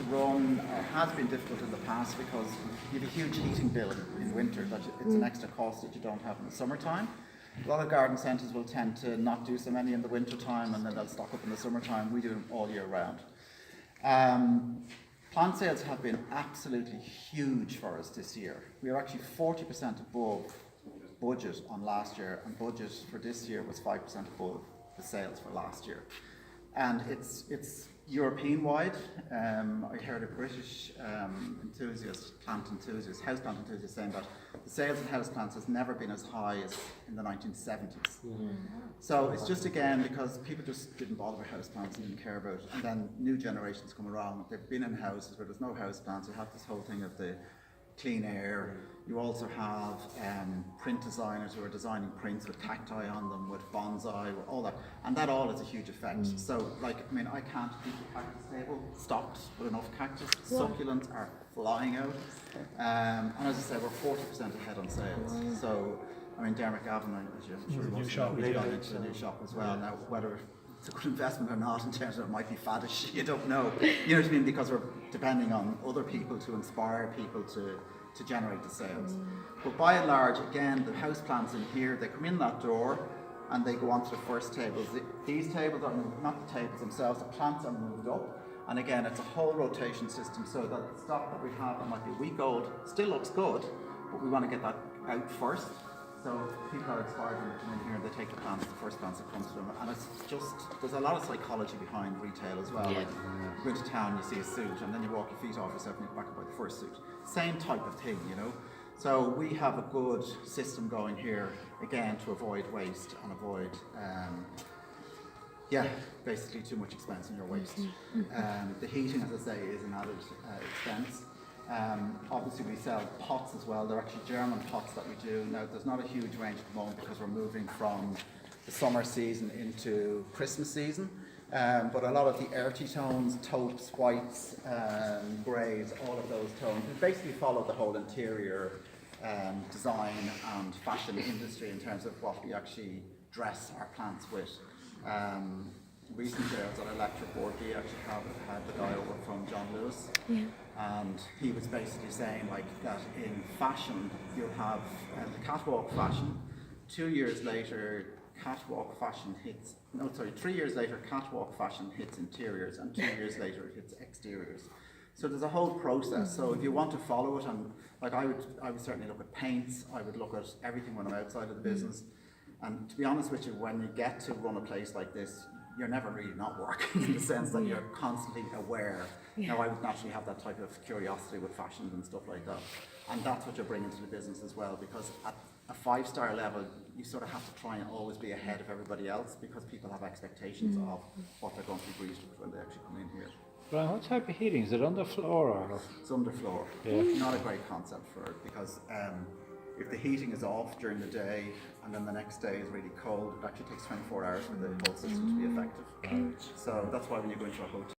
to run, or has been difficult in the past, because you have a huge heating bill in winter. That it's an extra cost that you don't have in the summertime. A lot of garden centres will tend to not do so many in the winter time, and then they'll stock up in the summertime. We do them all year round. Plant sales have been absolutely huge for us this year. We are actually 40% above budget on last year, and budget for this year was 5% above the sales for last year. And it's European-wide. I heard a British houseplant enthusiast saying that the sales of houseplants has never been as high as in the 1970s. So it's just, again, because people just didn't bother with houseplants and didn't care about it. And then new generations come around. They've been in houses where there's no houseplants. You have this whole thing of the clean air. You also have print designers who are designing prints with cacti on them, with bonsai, with all that, and that all has a huge effect. So, like, I mean, I can't keep the cactus table stocked with enough cactus. Succulents are flying out, and as I said, we're 40% ahead on sales. So, I mean, Dermot Gavin, as you're sure most know, we've gone into a new shop as well. Now, whether it's a good investment or not, in terms of it might be faddish, you don't know. You know what I mean? Because we're depending on other people to inspire people to generate the sales. But by and large, again, the house plants in here, they come in that door and they go onto the first tables. These tables are moved, not the tables themselves, the plants are moved up. And again, it's a whole rotation system, so that the stock that we have that might be a week old still looks good, but we want to get that out first. So people are inspired when they come in here and they take the plants, the first plants that comes to them. And it's just, there's a lot of psychology behind retail as well. Like, you go into town, you see a suit, and then you walk your feet off yourself and you're back about the first suit. Same type of thing, you know. So we have a good system going here, again, to avoid waste and avoid, basically too much expense in your waste. The heating, as I say, is an added expense. Obviously we sell pots as well. They're actually German pots that we do. Now there's not a huge range at the moment because we're moving from the summer season into Christmas season. But a lot of the earthy tones, taupes, whites, greys, all of those tones, we basically follow the whole interior design and fashion industry in terms of what we actually dress our plants with. Recently I was at Electric Board. We actually had the guy over from John Lewis, and he was basically saying like that in fashion you'll have the catwalk fashion. 2 years later, catwalk fashion hits. 3 years later, catwalk fashion hits interiors, and 2 years later it hits exteriors. So there's a whole process. So if you want to follow it, and like I would certainly look at paints. I would look at everything when I'm outside of the business. And to be honest with you, when you get to run a place like this, you're never really not working in the sense that you're constantly aware. Now I would naturally have that type of curiosity with fashions and stuff like that. And that's what you're bringing to the business as well, because at a 5-star level, you sort of have to try and always be ahead of everybody else, because people have expectations of what they're going to be greeted with when they actually come in here. Brian, what type of heating? Is it underfloor or? It's underfloor. Not a great concept for it, because if the heating is off during the day and then the next day is really cold, it actually takes 24 hours for the whole system to be effective. So that's why when you go into a hotel,